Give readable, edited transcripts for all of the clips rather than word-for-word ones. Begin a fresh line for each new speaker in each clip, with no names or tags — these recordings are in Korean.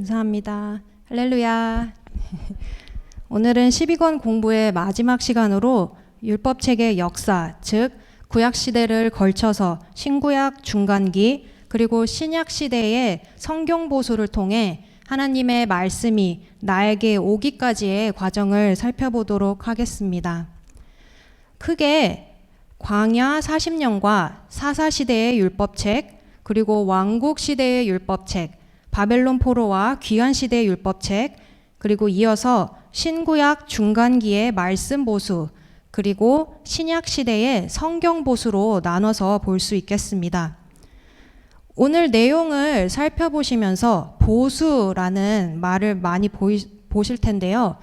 감사합니다. 할렐루야. 오늘은 12권 공부의 마지막 시간으로 율법책의 역사, 즉 구약시대를 걸쳐서 신구약 중간기 그리고 신약시대의 성경보수를 통해 하나님의 말씀이 나에게 오기까지의 과정을 살펴보도록 하겠습니다. 크게 광야 40년과 사사시대의 율법책, 그리고 왕국시대의 율법책, 바벨론 포로와 귀환시대의 율법책, 그리고 이어서 신구약 중간기의 말씀보수, 그리고 신약시대의 성경보수로 나눠서 볼 수 있겠습니다. 오늘 내용을 살펴보시면서 보수라는 말을 많이 보실 텐데요.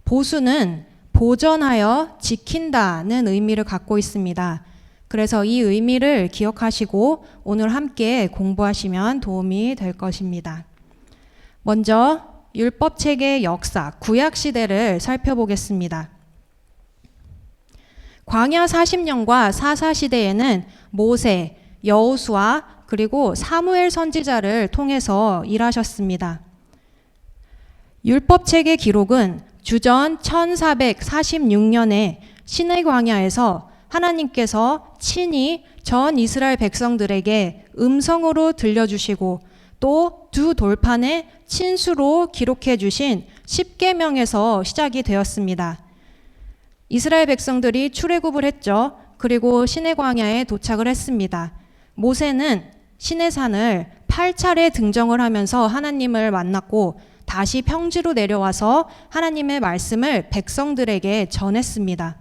보수는 보존하여 지킨다는 의미를 갖고 있습니다. 그래서 이 의미를 기억하시고 오늘 함께 공부하시면 도움이 될 것입니다. 먼저 율법책의 역사, 구약시대를 살펴보겠습니다. 광야 40년과 사사시대에는 모세, 여호수아, 그리고 사무엘 선지자를 통해서 일하셨습니다. 율법책의 기록은 주전 1446년에 시내 광야에서 하나님께서 친히 전 이스라엘 백성들에게 음성으로 들려주시고 또 두 돌판에 친수로 기록해 주신 십계명에서 시작이 되었습니다. 이스라엘 백성들이 출애굽을 했죠. 그리고 시내 광야에 도착을 했습니다. 모세는 시내산을 8차례 등정을 하면서 하나님을 만났고 다시 평지로 내려와서 하나님의 말씀을 백성들에게 전했습니다.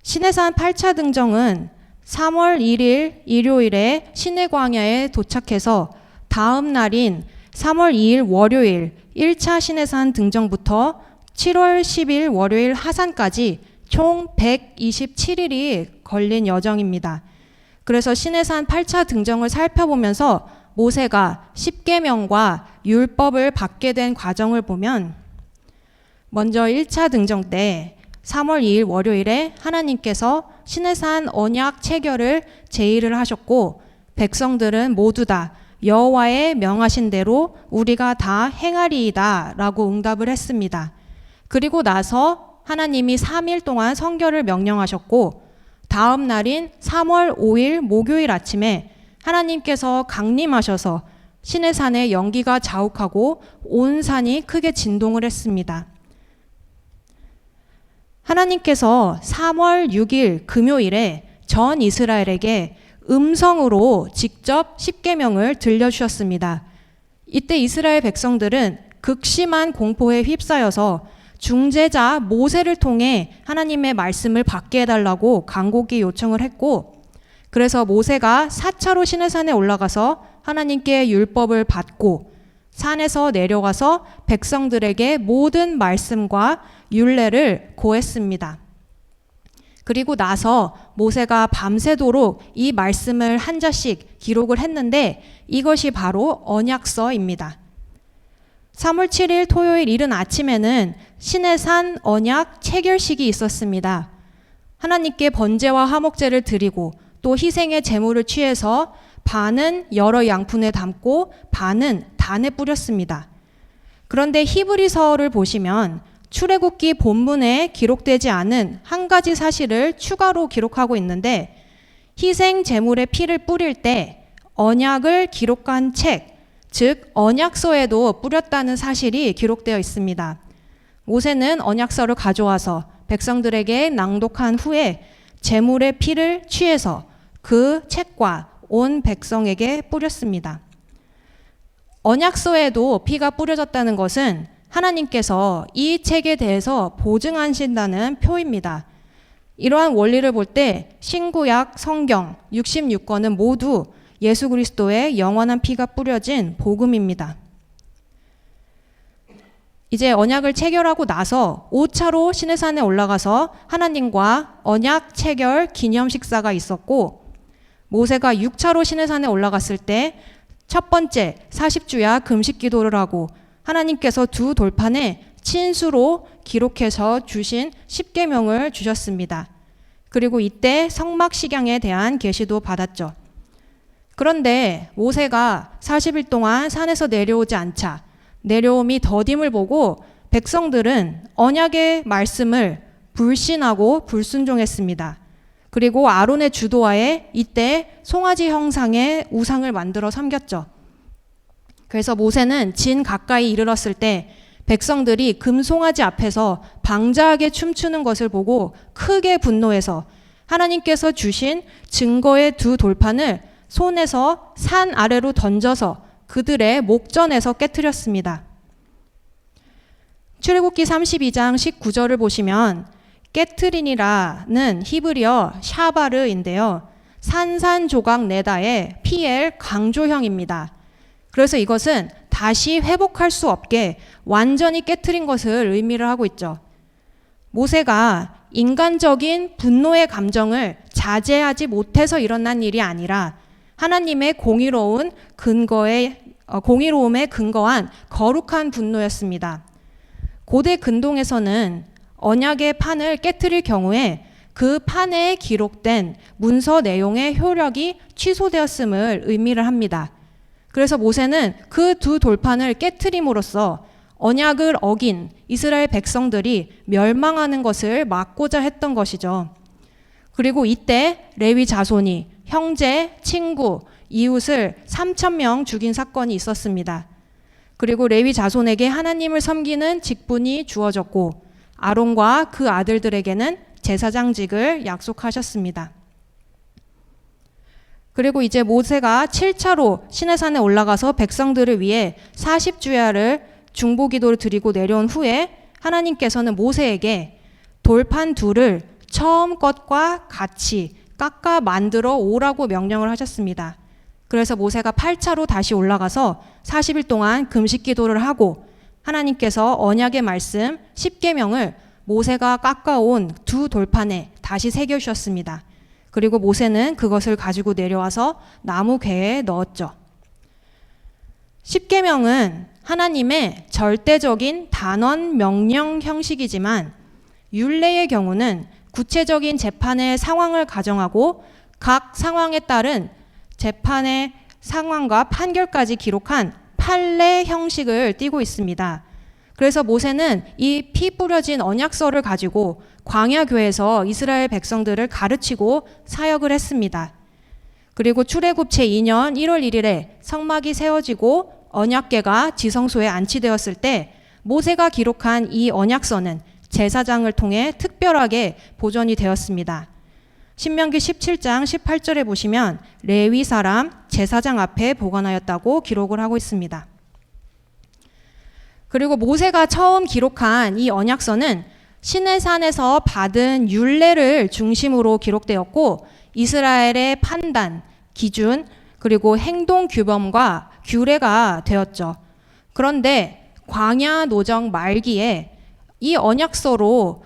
시내산 8차 등정은 3월 1일 일요일에 시내 광야에 도착해서 다음 날인 3월 2일 월요일 1차 시내산 등정부터 7월 10일 월요일 하산까지 총 127일이 걸린 여정입니다. 그래서 시내산 8차 등정을 살펴보면서 모세가 십계명과 율법을 받게 된 과정을 보면 먼저 1차 등정 때 3월 2일 월요일에 하나님께서 시내산 언약 체결을 제의를 하셨고 백성들은 모두 다 여호와의 명하신 대로 우리가 다 행하리이다 라고 응답을 했습니다. 그리고 나서 하나님이 3일 동안 성결을 명령하셨고 다음 날인 3월 5일 목요일 아침에 하나님께서 강림하셔서 시내산에 연기가 자욱하고 온 산이 크게 진동을 했습니다. 하나님께서 3월 6일 금요일에 전 이스라엘에게 음성으로 직접 십계명을 들려주셨습니다. 이때 이스라엘 백성들은 극심한 공포에 휩싸여서 중재자 모세를 통해 하나님의 말씀을 받게 해달라고 간곡히 요청을 했고 그래서 모세가 4차로 시내산에 올라가서 하나님께 율법을 받고 산에서 내려가서 백성들에게 모든 말씀과 율례를 고했습니다. 그리고 나서 모세가 밤새도록 이 말씀을 한 자씩 기록을 했는데 이것이 바로 언약서입니다. 3월 7일 토요일 이른 아침에는 시내산 언약 체결식이 있었습니다. 하나님께 번제와 화목제를 드리고 또 희생의 제물을 취해서 반은 여러 양푼에 담고 반은 단에 뿌렸습니다. 그런데 히브리서를 보시면 출애굽기 본문에 기록되지 않은 한 가지 사실을 추가로 기록하고 있는데 희생 제물의 피를 뿌릴 때 언약을 기록한 책, 즉 언약서에도 뿌렸다는 사실이 기록되어 있습니다. 모세는 언약서를 가져와서 백성들에게 낭독한 후에 제물의 피를 취해서 그 책과 온 백성에게 뿌렸습니다. 언약서에도 피가 뿌려졌다는 것은 하나님께서 이 책에 대해서 보증하신다는 표입니다. 이러한 원리를 볼 때 신구약 성경 66권은 모두 예수 그리스도의 영원한 피가 뿌려진 복음입니다. 이제 언약을 체결하고 나서 5차로 시내산에 올라가서 하나님과 언약 체결 기념 식사가 있었고 모세가 6차로 시내산에 올라갔을 때 첫 번째 40주야 금식 기도를 하고 하나님께서 두 돌판에 친수로 기록해서 주신 십계명을 주셨습니다. 그리고 이때 성막식양에 대한 계시도 받았죠. 그런데 모세가 40일 동안 산에서 내려오지 않자 내려옴이 더딤을 보고 백성들은 언약의 말씀을 불신하고 불순종했습니다. 그리고 아론의 주도하에 이때 송아지 형상의 우상을 만들어 섬겼죠. 그래서 모세는 진 가까이 이르렀을 때 백성들이 금송아지 앞에서 방자하게 춤추는 것을 보고 크게 분노해서 하나님께서 주신 증거의 두 돌판을 손에서 산 아래로 던져서 그들의 목전에서 깨트렸습니다. 출애굽기 32장 19절을 보시면 깨트린이라는 히브리어 샤바르인데요. 산산조각 네다의 PL 강조형입니다. 그래서 이것은 다시 회복할 수 없게 완전히 깨트린 것을 의미를 하고 있죠. 모세가 인간적인 분노의 감정을 자제하지 못해서 일어난 일이 아니라 하나님의 공의로움에 근거한 거룩한 분노였습니다. 고대 근동에서는 언약의 판을 깨트릴 경우에 그 판에 기록된 문서 내용의 효력이 취소되었음을 의미를 합니다. 그래서 모세는 그 두 돌판을 깨트림으로써 언약을 어긴 이스라엘 백성들이 멸망하는 것을 막고자 했던 것이죠. 그리고 이때 레위 자손이 형제, 친구, 이웃을 3,000명 죽인 사건이 있었습니다. 그리고 레위 자손에게 하나님을 섬기는 직분이 주어졌고 아론과 그 아들들에게는 제사장직을 약속하셨습니다. 그리고 이제 모세가 7차로 시내산에 올라가서 백성들을 위해 40주야를 중보기도를 드리고 내려온 후에 하나님께서는 모세에게 돌판 둘을 처음 것과 같이 깎아 만들어 오라고 명령을 하셨습니다. 그래서 모세가 8차로 다시 올라가서 40일 동안 금식기도를 하고 하나님께서 언약의 말씀 10계명을 모세가 깎아온 두 돌판에 다시 새겨주셨습니다. 그리고 모세는 그것을 가지고 내려와서 나무 궤에 넣었죠. 10계명은 하나님의 절대적인 단언 명령 형식이지만 율례의 경우는 구체적인 재판의 상황을 가정하고 각 상황에 따른 재판의 상황과 판결까지 기록한 판례 형식을 띠고 있습니다. 그래서 모세는 이 피 뿌려진 언약서를 가지고 광야교에서 이스라엘 백성들을 가르치고 사역을 했습니다. 그리고 출애굽 제2년 1월 1일에 성막이 세워지고 언약궤가 지성소에 안치되었을 때 모세가 기록한 이 언약서는 제사장을 통해 특별하게 보존이 되었습니다. 신명기 17장 18절에 보시면 레위 사람 제사장 앞에 보관하였다고 기록을 하고 있습니다. 그리고 모세가 처음 기록한 이 언약서는 시내산에서 받은 율례를 중심으로 기록되었고 이스라엘의 판단, 기준, 그리고 행동 규범과 규례가 되었죠. 그런데 광야 노정 말기에 이 언약서로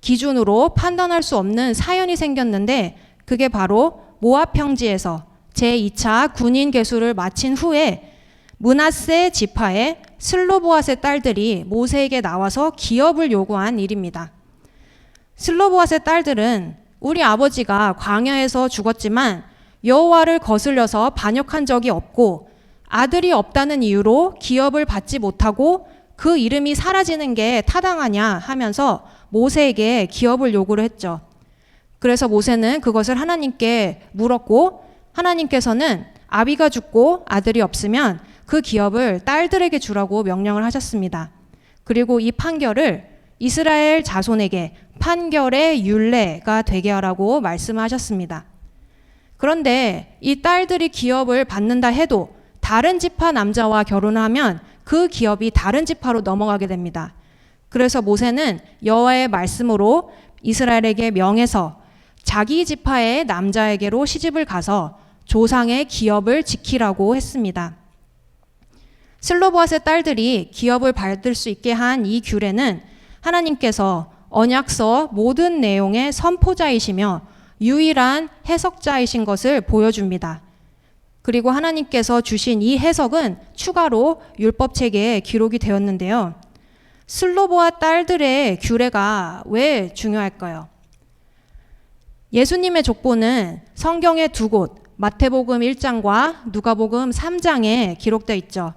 기준으로 판단할 수 없는 사연이 생겼는데 그게 바로 모압 평지에서 제2차 군인 계수를 마친 후에 므낫세 지파의 슬로보앗의 딸들이 모세에게 나와서 기업을 요구한 일입니다. 슬로보앗의 딸들은 우리 아버지가 광야에서 죽었지만 여호와를 거슬려서 반역한 적이 없고 아들이 없다는 이유로 기업을 받지 못하고 그 이름이 사라지는 게 타당하냐 하면서 모세에게 기업을 요구를 했죠. 그래서 모세는 그것을 하나님께 물었고 하나님께서는 아비가 죽고 아들이 없으면 그 기업을 딸들에게 주라고 명령을 하셨습니다. 그리고 이 판결을 이스라엘 자손에게 판결의 율례가 되게 하라고 말씀하셨습니다. 그런데 이 딸들이 기업을 받는다 해도 다른 지파 남자와 결혼하면 그 기업이 다른 지파로 넘어가게 됩니다. 그래서 모세는 여호와의 말씀으로 이스라엘에게 명해서 자기 지파의 남자에게로 시집을 가서 조상의 기업을 지키라고 했습니다. 슬로보앗의 딸들이 기업을 받을 수 있게 한 이 규례는 하나님께서 언약서 모든 내용의 선포자이시며 유일한 해석자이신 것을 보여줍니다. 그리고 하나님께서 주신 이 해석은 추가로 율법책에 기록이 되었는데요. 슬로보앗 딸들의 규례가 왜 중요할까요? 예수님의 족보는 성경의 두 곳, 마태복음 1장과 누가복음 3장에 기록되어 있죠.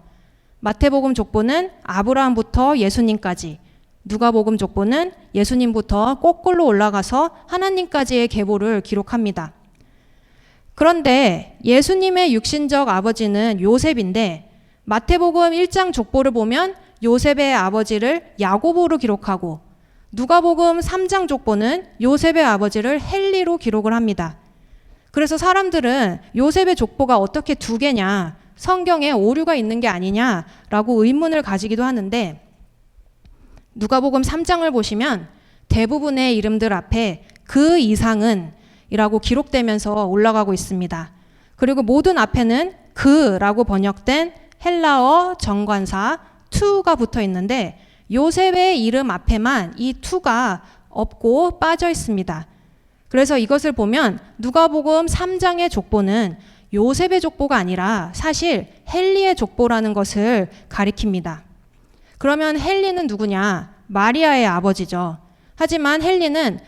마태복음 족보는 아브라함부터 예수님까지, 누가복음 족보는 예수님부터 거꾸로 올라가서 하나님까지의 계보를 기록합니다. 그런데 예수님의 육신적 아버지는 요셉인데 마태복음 1장 족보를 보면 요셉의 아버지를 야고보로 기록하고 누가복음 3장 족보는 요셉의 아버지를 헬리로 기록을 합니다. 그래서 사람들은 요셉의 족보가 어떻게 두 개냐, 성경에 오류가 있는 게 아니냐라고 의문을 가지기도 하는데 누가복음 3장을 보시면 대부분의 이름들 앞에 그 이상은 이라고 기록되면서 올라가고 있습니다. 그리고 모든 앞에는 그라고 번역된 헬라어 정관사 to가 붙어 있는데 요셉의 이름 앞에만 이 to가 없고 빠져 있습니다. 그래서 이것을 보면 누가복음 3장의 족보는 요셉의 족보가 아니라 사실 헬리의 족보라는 것을 가리킵니다. 그러면 헬리는 누구냐? 마리아의 아버지죠. 하지만 헬리는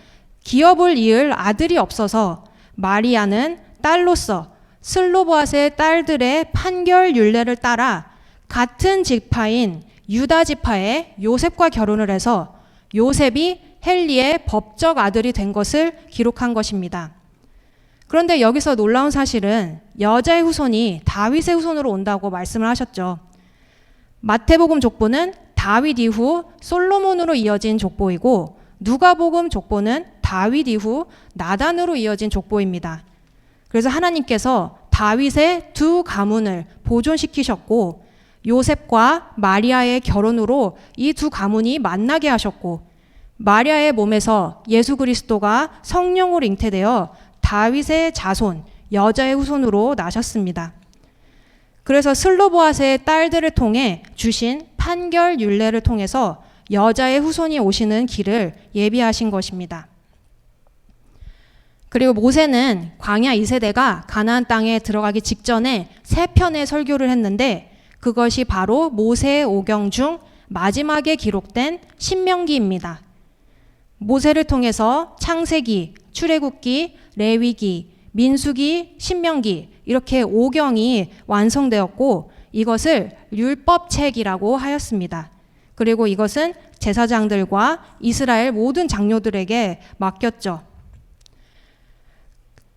기업을 이을 아들이 없어서 마리아는 딸로서 슬로보앗의 딸들의 판결 율례를 따라 같은 지파인 유다 지파의 요셉과 결혼을 해서 요셉이 헬리의 법적 아들이 된 것을 기록한 것입니다. 그런데 여기서 놀라운 사실은 여자의 후손이 다윗의 후손으로 온다고 말씀을 하셨죠. 마태복음 족보는 다윗 이후 솔로몬으로 이어진 족보이고 누가복음 족보는 다윗 이후 나단으로 이어진 족보입니다. 그래서 하나님께서 다윗의 두 가문을 보존시키셨고 요셉과 마리아의 결혼으로 이 두 가문이 만나게 하셨고 마리아의 몸에서 예수 그리스도가 성령으로 잉태되어 다윗의 자손, 여자의 후손으로 나셨습니다. 그래서 슬로보앗의 딸들을 통해 주신 판결 율례를 통해서 여자의 후손이 오시는 길을 예비하신 것입니다. 그리고 모세는 광야 2세대가 가나안 땅에 들어가기 직전에 3편의 설교를 했는데 그것이 바로 모세의 오경 중 마지막에 기록된 신명기입니다. 모세를 통해서 창세기, 출애굽기, 레위기, 민수기, 신명기 이렇게 5경이 완성되었고 이것을 율법책이라고 하였습니다. 그리고 이것은 제사장들과 이스라엘 모든 장로들에게 맡겼죠.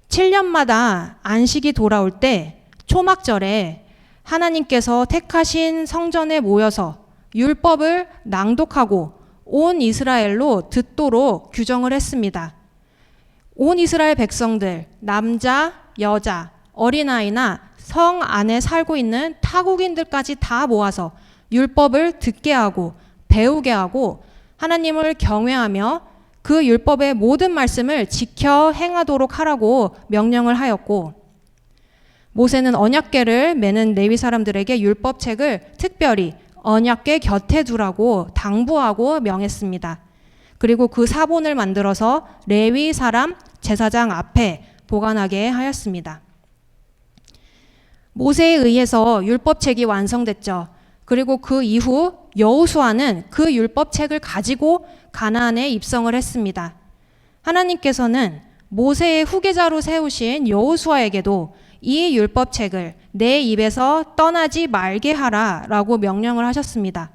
7년마다 안식이 돌아올 때 초막절에 하나님께서 택하신 성전에 모여서 율법을 낭독하고 온 이스라엘로 듣도록 규정을 했습니다. 온 이스라엘 백성들, 남자, 여자, 어린아이나 성 안에 살고 있는 타국인들까지 다 모아서 율법을 듣게 하고 배우게 하고 하나님을 경외하며 그 율법의 모든 말씀을 지켜 행하도록 하라고 명령을 하였고 모세는 언약궤를 매는 레위 사람들에게 율법책을 특별히 언약궤 곁에 두라고 당부하고 명했습니다. 그리고 그 사본을 만들어서 레위 사람 제사장 앞에 보관하게 하였습니다. 모세에 의해서 율법책이 완성됐죠. 그리고 그 이후 여호수아는 그 율법책을 가지고 가나안에 입성을 했습니다. 하나님께서는 모세의 후계자로 세우신 여호수아에게도 이 율법책을 내 입에서 떠나지 말게 하라 라고 명령을 하셨습니다.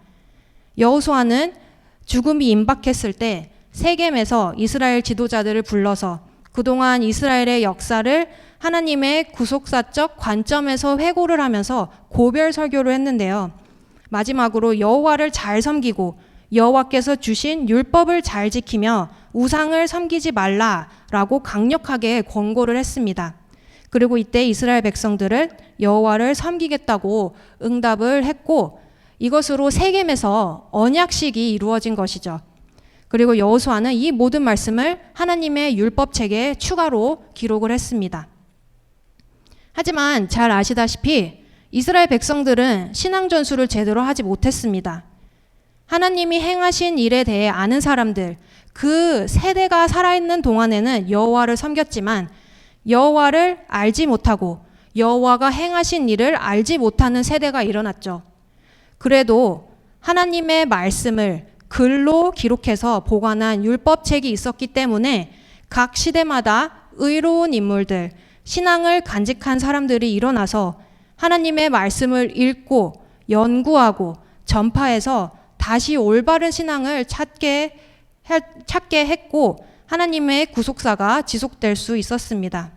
여호수아는 죽음이 임박했을 때 세겜에서 이스라엘 지도자들을 불러서 그동안 이스라엘의 역사를 하나님의 구속사적 관점에서 회고를 하면서 고별 설교를 했는데요. 마지막으로 여호와를 잘 섬기고 여호와께서 주신 율법을 잘 지키며 우상을 섬기지 말라라고 강력하게 권고를 했습니다. 그리고 이때 이스라엘 백성들은 여호와를 섬기겠다고 응답을 했고 이것으로 세겜에서 언약식이 이루어진 것이죠. 그리고 여호수아는 이 모든 말씀을 하나님의 율법책에 추가로 기록을 했습니다. 하지만 잘 아시다시피 이스라엘 백성들은 신앙 전수를 제대로 하지 못했습니다. 하나님이 행하신 일에 대해 아는 사람들, 그 세대가 살아있는 동안에는 여호와를 섬겼지만 여호와를 알지 못하고 여호와가 행하신 일을 알지 못하는 세대가 일어났죠. 그래도 하나님의 말씀을 글로 기록해서 보관한 율법책이 있었기 때문에 각 시대마다 의로운 인물들, 신앙을 간직한 사람들이 일어나서 하나님의 말씀을 읽고 연구하고 전파해서 다시 올바른 신앙을 찾게 했고 하나님의 구속사가 지속될 수 있었습니다.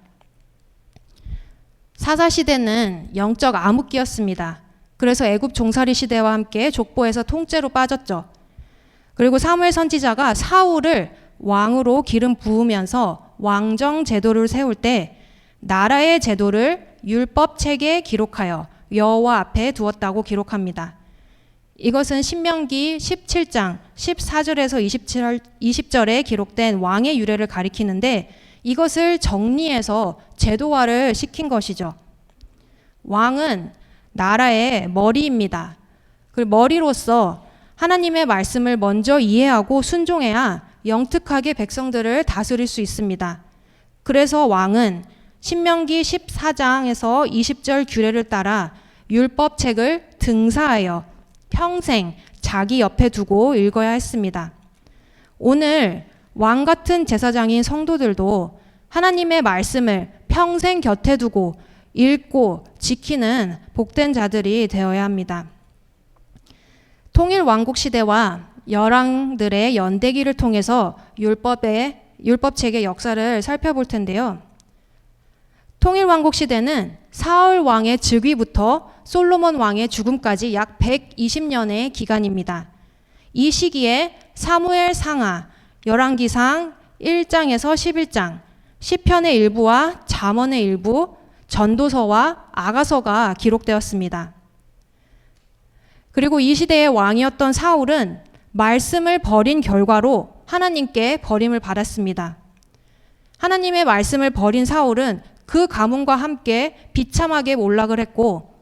사사시대는 영적 암흑기였습니다. 그래서 애굽 종살이 시대와 함께 족보에서 통째로 빠졌죠. 그리고 사무엘 선지자가 사울을 왕으로 기름 부으면서 왕정 제도를 세울 때 나라의 제도를 율법책에 기록하여 여호와 앞에 두었다고 기록합니다. 이것은 신명기 17장 14절에서 20절에 기록된 왕의 유래를 가리키는데 이것을 정리해서 제도화를 시킨 것이죠. 왕은 나라의 머리입니다. 그 머리로서 하나님의 말씀을 먼저 이해하고 순종해야 영특하게 백성들을 다스릴 수 있습니다. 그래서 왕은 신명기 14장에서 20절 규례를 따라 율법책을 등사하여 평생 자기 옆에 두고 읽어야 했습니다. 오늘 왕 같은 제사장인 성도들도 하나님의 말씀을 평생 곁에 두고 읽고 지키는 복된 자들이 되어야 합니다. 통일 왕국 시대와 열왕들의 연대기를 통해서 율법책의 역사를 살펴볼 텐데요. 통일 왕국 시대는 사울 왕의 즉위부터 솔로몬 왕의 죽음까지 약 120년의 기간입니다. 이 시기에 사무엘 상하, 열왕기상 1장에서 11장, 시편의 일부와 잠언의 일부, 전도서와 아가서가 기록되었습니다. 그리고 이 시대의 왕이었던 사울은 말씀을 버린 결과로 하나님께 버림을 받았습니다. 하나님의 말씀을 버린 사울은 그 가문과 함께 비참하게 몰락을 했고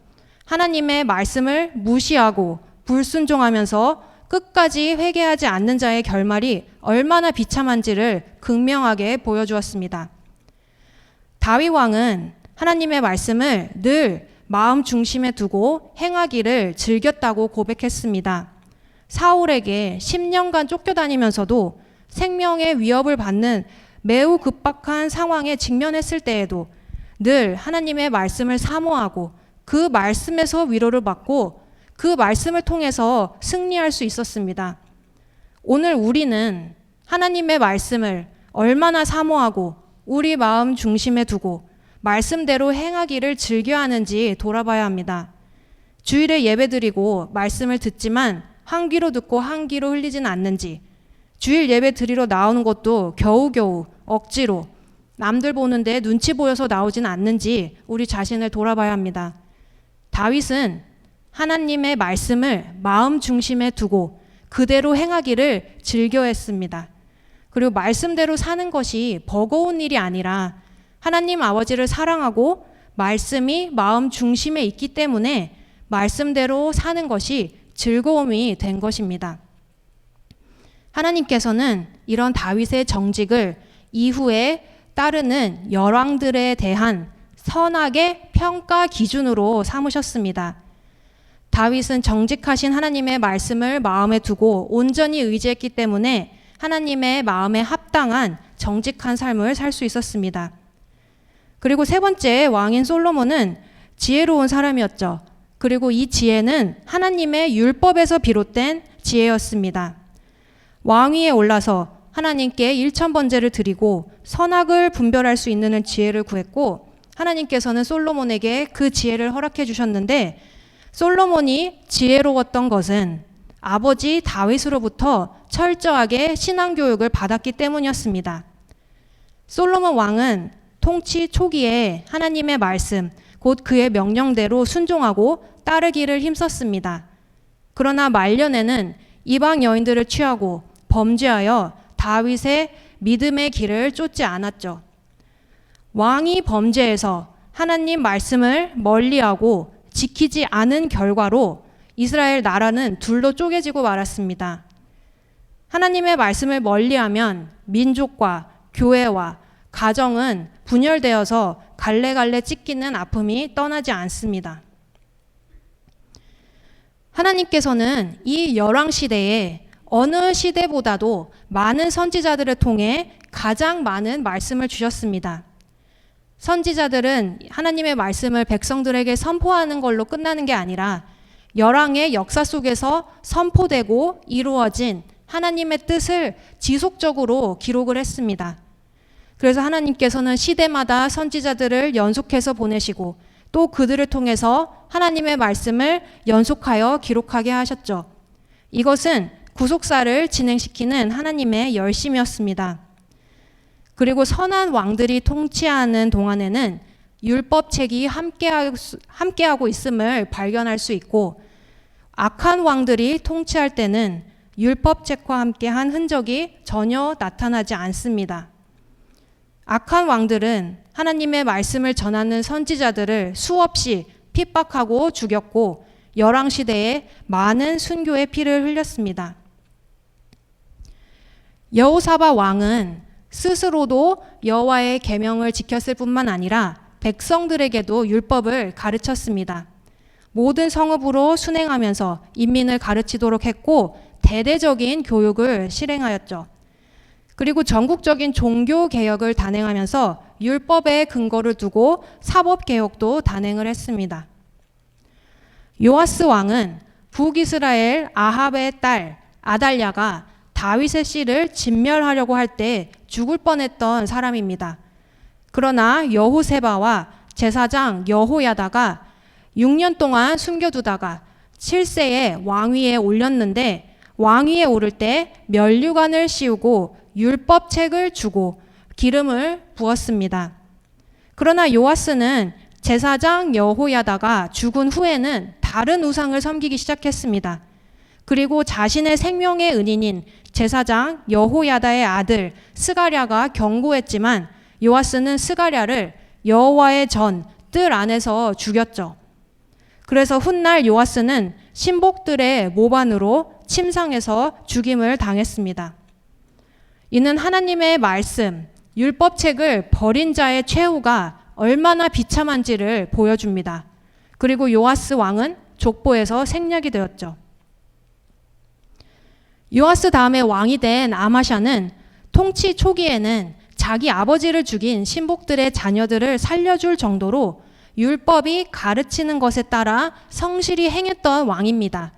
하나님의 말씀을 무시하고 불순종하면서 끝까지 회개하지 않는 자의 결말이 얼마나 비참한지를 극명하게 보여주었습니다. 다윗 왕은 하나님의 말씀을 늘 마음 중심에 두고 행하기를 즐겼다고 고백했습니다. 사울에게 10년간 쫓겨다니면서도 생명의 위협을 받는 매우 급박한 상황에 직면했을 때에도 늘 하나님의 말씀을 사모하고 그 말씀에서 위로를 받고 그 말씀을 통해서 승리할 수 있었습니다. 오늘 우리는 하나님의 말씀을 얼마나 사모하고 우리 마음 중심에 두고 말씀대로 행하기를 즐겨하는지 돌아봐야 합니다. 주일에 예배드리고 말씀을 듣지만 한 귀로 듣고 한 귀로 흘리지는 않는지, 주일 예배 드리러 나오는 것도 겨우겨우 억지로 남들 보는데 눈치 보여서 나오진 않는지 우리 자신을 돌아봐야 합니다. 다윗은 하나님의 말씀을 마음 중심에 두고 그대로 행하기를 즐겨했습니다. 그리고 말씀대로 사는 것이 버거운 일이 아니라 하나님 아버지를 사랑하고 말씀이 마음 중심에 있기 때문에 말씀대로 사는 것이 즐거움이 된 것입니다. 하나님께서는 이런 다윗의 정직을 이후에 따르는 열왕들에 대한 선악의 평가 기준으로 삼으셨습니다. 다윗은 정직하신 하나님의 말씀을 마음에 두고 온전히 의지했기 때문에 하나님의 마음에 합당한 정직한 삶을 살 수 있었습니다. 그리고 세 번째 왕인 솔로몬은 지혜로운 사람이었죠. 그리고 이 지혜는 하나님의 율법에서 비롯된 지혜였습니다. 왕위에 올라서 하나님께 1000번제를 드리고 선악을 분별할 수 있는 지혜를 구했고 하나님께서는 솔로몬에게 그 지혜를 허락해 주셨는데 솔로몬이 지혜로웠던 것은 아버지 다윗으로부터 철저하게 신앙교육을 받았기 때문이었습니다. 솔로몬 왕은 통치 초기에 하나님의 말씀, 곧 그의 명령대로 순종하고 따르기를 힘썼습니다. 그러나 말년에는 이방 여인들을 취하고 범죄하여 다윗의 믿음의 길을 쫓지 않았죠. 왕이 범죄해서 하나님 말씀을 멀리하고 지키지 않은 결과로 이스라엘 나라는 둘로 쪼개지고 말았습니다. 하나님의 말씀을 멀리하면 민족과 교회와 가정은 분열되어서 갈래갈래 찢기는 아픔이 떠나지 않습니다. 하나님께서는 이 열왕 시대에 어느 시대보다도 많은 선지자들을 통해 가장 많은 말씀을 주셨습니다. 선지자들은 하나님의 말씀을 백성들에게 선포하는 걸로 끝나는 게 아니라 열왕의 역사 속에서 선포되고 이루어진 하나님의 뜻을 지속적으로 기록을 했습니다. 그래서 하나님께서는 시대마다 선지자들을 연속해서 보내시고 또 그들을 통해서 하나님의 말씀을 연속하여 기록하게 하셨죠. 이것은 구속사를 진행시키는 하나님의 열심이었습니다. 그리고 선한 왕들이 통치하는 동안에는 율법책이 함께하고 있음을 발견할 수 있고, 악한 왕들이 통치할 때는 율법책과 함께한 흔적이 전혀 나타나지 않습니다. 악한 왕들은 하나님의 말씀을 전하는 선지자들을 수없이 핍박하고 죽였고 열왕 시대에 많은 순교의 피를 흘렸습니다. 여호사밧 왕은 스스로도 여호와의 계명을 지켰을 뿐만 아니라 백성들에게도 율법을 가르쳤습니다. 모든 성읍으로 순행하면서 인민을 가르치도록 했고 대대적인 교육을 실행하였죠. 그리고 전국적인 종교 개혁을 단행하면서 율법의 근거를 두고 사법 개혁도 단행을 했습니다. 요아스 왕은 북이스라엘 아합의 딸 아달랴가 다윗의 씨를 진멸하려고 할 때 죽을 뻔했던 사람입니다. 그러나 여호세바와 제사장 여호야다가 6년 동안 숨겨두다가 7세에 왕위에 올렸는데, 왕위에 오를 때 면류관을 씌우고 율법책을 주고 기름을 부었습니다. 그러나 요아스는 제사장 여호야다가 죽은 후에는 다른 우상을 섬기기 시작했습니다. 그리고 자신의 생명의 은인인 제사장 여호야다의 아들 스가랴가 경고했지만 요아스는 스가랴를 여호와의 전 뜰 안에서 죽였죠. 그래서 훗날 요아스는 신복들의 모반으로 침상에서 죽임을 당했습니다. 이는 하나님의 말씀, 율법책을 버린 자의 최후가 얼마나 비참한지를 보여줍니다. 그리고 요아스 왕은 족보에서 생략이 되었죠. 요아스 다음에 왕이 된 아마샤는 통치 초기에는 자기 아버지를 죽인 신복들의 자녀들을 살려줄 정도로 율법이 가르치는 것에 따라 성실히 행했던 왕입니다.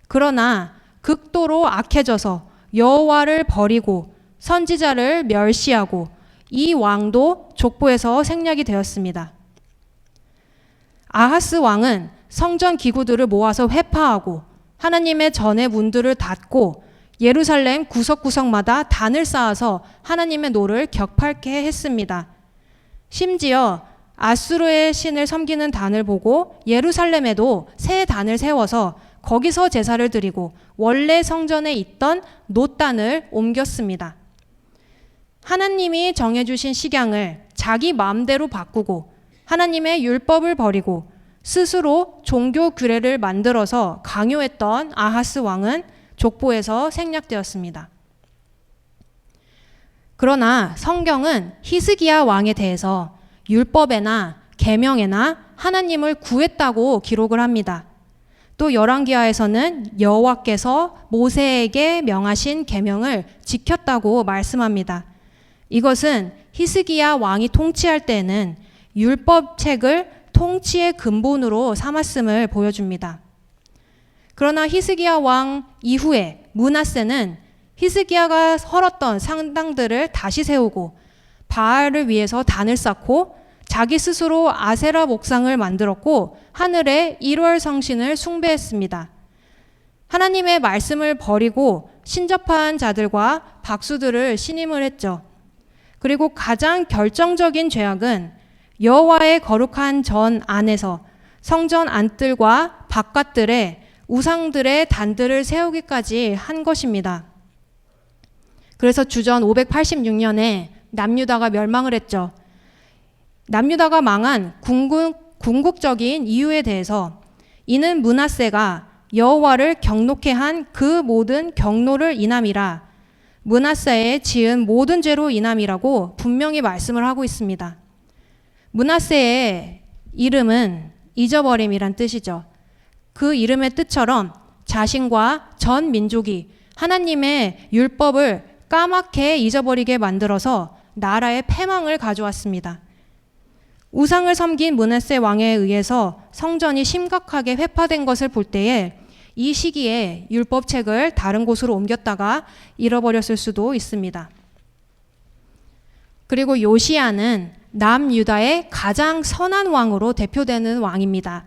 그러나 극도로 악해져서 여호와를 버리고 선지자를 멸시하고 이 왕도 족보에서 생략이 되었습니다. 아하스 왕은 성전 기구들을 모아서 회파하고 하나님의 전의 문들을 닫고 예루살렘 구석구석마다 단을 쌓아서 하나님의 노를 격팔케 했습니다. 심지어 아수르의 신을 섬기는 단을 보고 예루살렘에도 새 단을 세워서 거기서 제사를 드리고 원래 성전에 있던 놋단을 옮겼습니다. 하나님이 정해주신 식양을 자기 마음대로 바꾸고 하나님의 율법을 버리고 스스로 종교 규례를 만들어서 강요했던 아하스 왕은 족보에서 생략되었습니다. 그러나 성경은 히스기야 왕에 대해서 율법에나 계명에나 하나님을 구했다고 기록을 합니다. 또 열왕기하에서는 여호와께서 모세에게 명하신 계명을 지켰다고 말씀합니다. 이것은 히스기야 왕이 통치할 때에는 율법책을 통치의 근본으로 삼았음을 보여줍니다. 그러나 히스기야 왕 이후에 므낫세는 히스기야가 헐었던 상당들을 다시 세우고 바알을 위해서 단을 쌓고 자기 스스로 아세라 목상을 만들었고 하늘의 일월 성신을 숭배했습니다. 하나님의 말씀을 버리고 신접한 자들과 박수들을 신임을 했죠. 그리고 가장 결정적인 죄악은 여호와의 거룩한 전 안에서 성전 안뜰과 바깥들에 우상들의 단들을 세우기까지 한 것입니다. 그래서 주전 586년에 남유다가 멸망을 했죠. 남유다가 망한 궁극적인 이유에 대해서 이는 므낫세가 여호와를 경노케 한 그 모든 경노를 인함이라, 므낫세의 지은 모든 죄로 인함이라고 분명히 말씀을 하고 있습니다. 므낫세의 이름은 잊어버림이란 뜻이죠. 그 이름의 뜻처럼 자신과 전 민족이 하나님의 율법을 까맣게 잊어버리게 만들어서 나라의 패망을 가져왔습니다. 우상을 섬긴 므낫세 왕에 의해서 성전이 심각하게 회파된 것을 볼 때에 이 시기에 율법책을 다른 곳으로 옮겼다가 잃어버렸을 수도 있습니다. 그리고 요시야는 남유다의 가장 선한 왕으로 대표되는 왕입니다.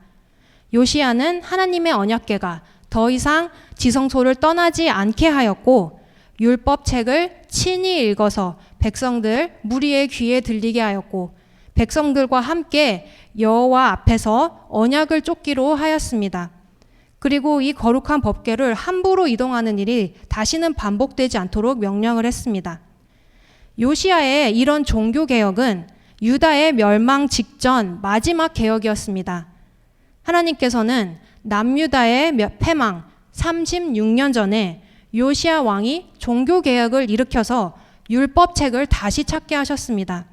요시야는 하나님의 언약궤가 더 이상 지성소를 떠나지 않게 하였고 율법책을 친히 읽어서 백성들 무리의 귀에 들리게 하였고 백성들과 함께 여호와 앞에서 언약을 쫓기로 하였습니다. 그리고 이 거룩한 법궤를 함부로 이동하는 일이 다시는 반복되지 않도록 명령을 했습니다. 요시야의 이런 종교개혁은 유다의 멸망 직전 마지막 개혁이었습니다. 하나님께서는 남유다의 패망 36년 전에 요시야 왕이 종교개혁을 일으켜서 율법책을 다시 찾게 하셨습니다.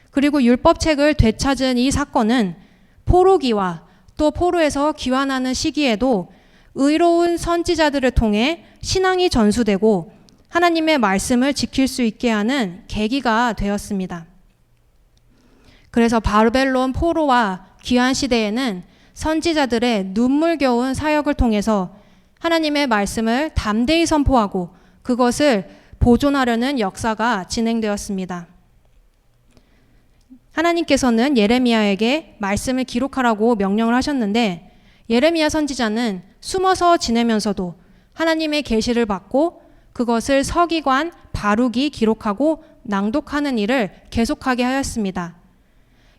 그리고 율법책을 되찾은 이 사건은 포로기와 또 포로에서 귀환하는 시기에도 의로운 선지자들을 통해 신앙이 전수되고 하나님의 말씀을 지킬 수 있게 하는 계기가 되었습니다. 그래서 바벨론 포로와 귀환 시대에는 선지자들의 눈물겨운 사역을 통해서 하나님의 말씀을 담대히 선포하고 그것을 보존하려는 역사가 진행되었습니다. 하나님께서는 예레미야에게 말씀을 기록하라고 명령을 하셨는데 예레미야 선지자는 숨어서 지내면서도 하나님의 계시를 받고 그것을 서기관 바룩이 기록하고 낭독하는 일을 계속하게 하였습니다.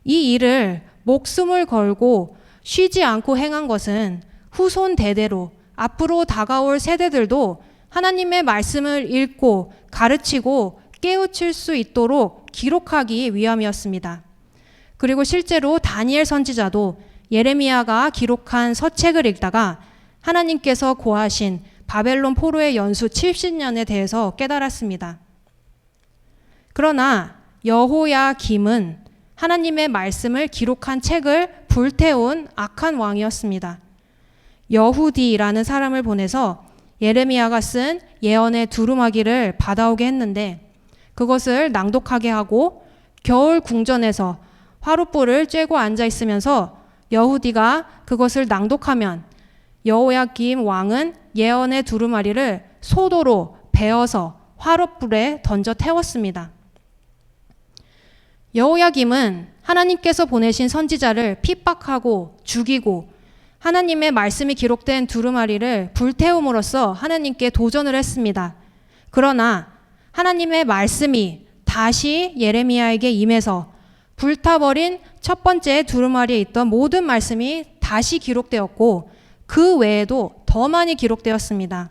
이 일을 목숨을 걸고 쉬지 않고 행한 것은 후손 대대로 앞으로 다가올 세대들도 하나님의 말씀을 읽고 가르치고 깨우칠 수 있도록 기록하기 위함이었습니다. 그리고 실제로 다니엘 선지자도 예레미야가 기록한 서책을 읽다가 하나님께서 고하신 바벨론 포로의 연수 70년에 대해서 깨달았습니다. 그러나 여호야김은 하나님의 말씀을 기록한 책을 불태운 악한 왕이었습니다. 여후디라는 사람을 보내서 예레미야가 쓴 예언의 두루마기를 받아오게 했는데 그것을 낭독하게 하고 겨울 궁전에서 화롯불을 쬐고 앉아 있으면서 여후디가 그것을 낭독하면 여호야김 왕은 예언의 두루마리를 소도로 베어서 화롯불에 던져 태웠습니다. 여호야김은 하나님께서 보내신 선지자를 핍박하고 죽이고 하나님의 말씀이 기록된 두루마리를 불태움으로써 하나님께 도전을 했습니다. 그러나 하나님의 말씀이 다시 예레미야에게 임해서 불타버린 첫 번째 두루마리에 있던 모든 말씀이 다시 기록되었고 그 외에도 더 많이 기록되었습니다.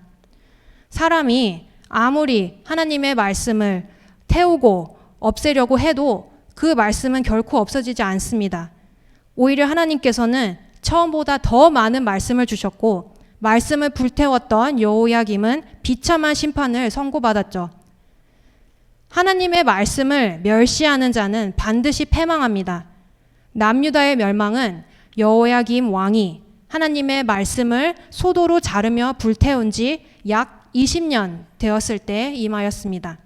사람이 아무리 하나님의 말씀을 태우고 없애려고 해도 그 말씀은 결코 없어지지 않습니다. 오히려 하나님께서는 처음보다 더 많은 말씀을 주셨고 말씀을 불태웠던 여호야김은 비참한 심판을 선고받았죠. 하나님의 말씀을 멸시하는 자는 반드시 패망합니다. 남유다의 멸망은 여호야김 왕이 하나님의 말씀을 소도로 자르며 불태운 지 약 20년 되었을 때 임하였습니다.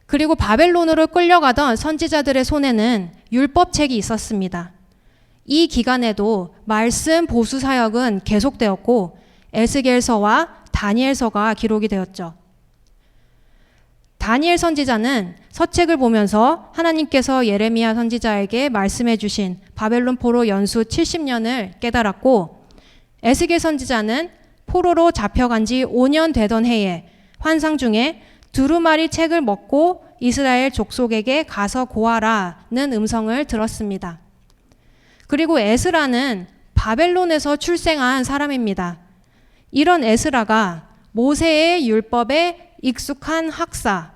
그리고 바벨론으로 끌려가던 선지자들의 손에는 율법책이 있었습니다. 이 기간에도 말씀 보수 사역은 계속되었고 에스겔서와 다니엘서가 기록이 되었죠. 다니엘 선지자는 서책을 보면서 하나님께서 예레미야 선지자에게 말씀해 주신 바벨론 포로 연수 70년을 깨달았고 에스겔 선지자는 포로로 잡혀간 지 5년 되던 해에 환상 중에 두루마리 책을 먹고 이스라엘 족속에게 가서 고하라는 음성을 들었습니다. 그리고 에스라는 바벨론에서 출생한 사람입니다. 이런 에스라가 모세의 율법에 익숙한 학사,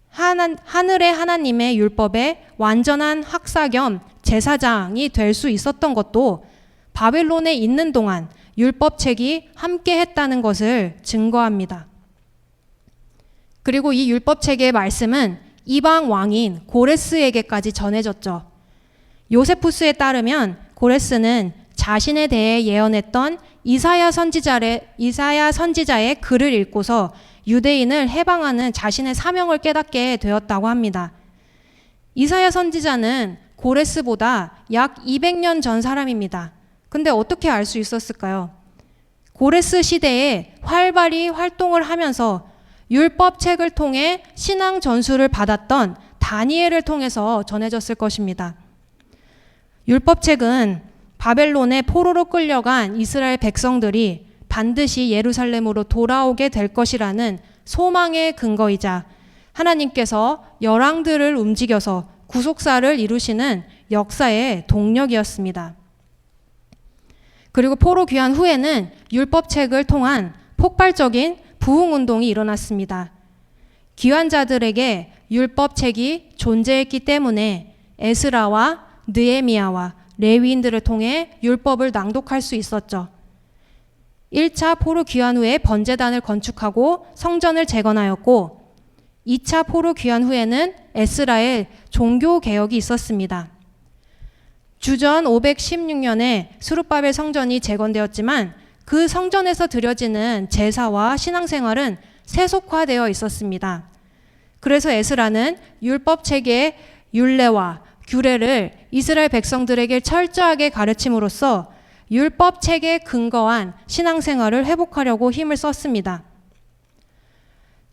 하늘의 하나님의 율법의 완전한 학사 겸 제사장이 될 수 있었던 것도 바벨론에 있는 동안 율법책이 함께 했다는 것을 증거합니다. 그리고 이 율법책의 말씀은 이방 왕인 고레스에게까지 전해졌죠. 요세푸스에 따르면 고레스는 자신에 대해 예언했던 이사야 선지자의 글을 읽고서 유대인을 해방하는 자신의 사명을 깨닫게 되었다고 합니다. 이사야 선지자는 고레스보다 약 200년 전 사람입니다. 근데 어떻게 알 수 있었을까요? 고레스 시대에 활발히 활동을 하면서 율법책을 통해 신앙 전수를 받았던 다니엘을 통해서 전해졌을 것입니다. 율법책은 바벨론의 포로로 끌려간 이스라엘 백성들이 반드시 예루살렘으로 돌아오게 될 것이라는 소망의 근거이자 하나님께서 열왕들을 움직여서 구속사를 이루시는 역사의 동력이었습니다. 그리고 포로 귀환 후에는 율법책을 통한 폭발적인 부흥운동이 일어났습니다. 귀환자들에게 율법책이 존재했기 때문에 에스라와 느헤미야와 레위인들을 통해 율법을 낭독할 수 있었죠. 1차 포로 귀환 후에 번제단을 건축하고 성전을 재건하였고 2차 포로 귀환 후에는 에스라의 종교 개혁이 있었습니다. 주전 516년에 스룹바벨 성전이 재건되었지만 그 성전에서 드려지는 제사와 신앙생활은 세속화되어 있었습니다. 그래서 에스라는 율법책의 율례와 규례를 이스라엘 백성들에게 철저하게 가르침으로써 율법책에 근거한 신앙생활을 회복하려고 힘을 썼습니다.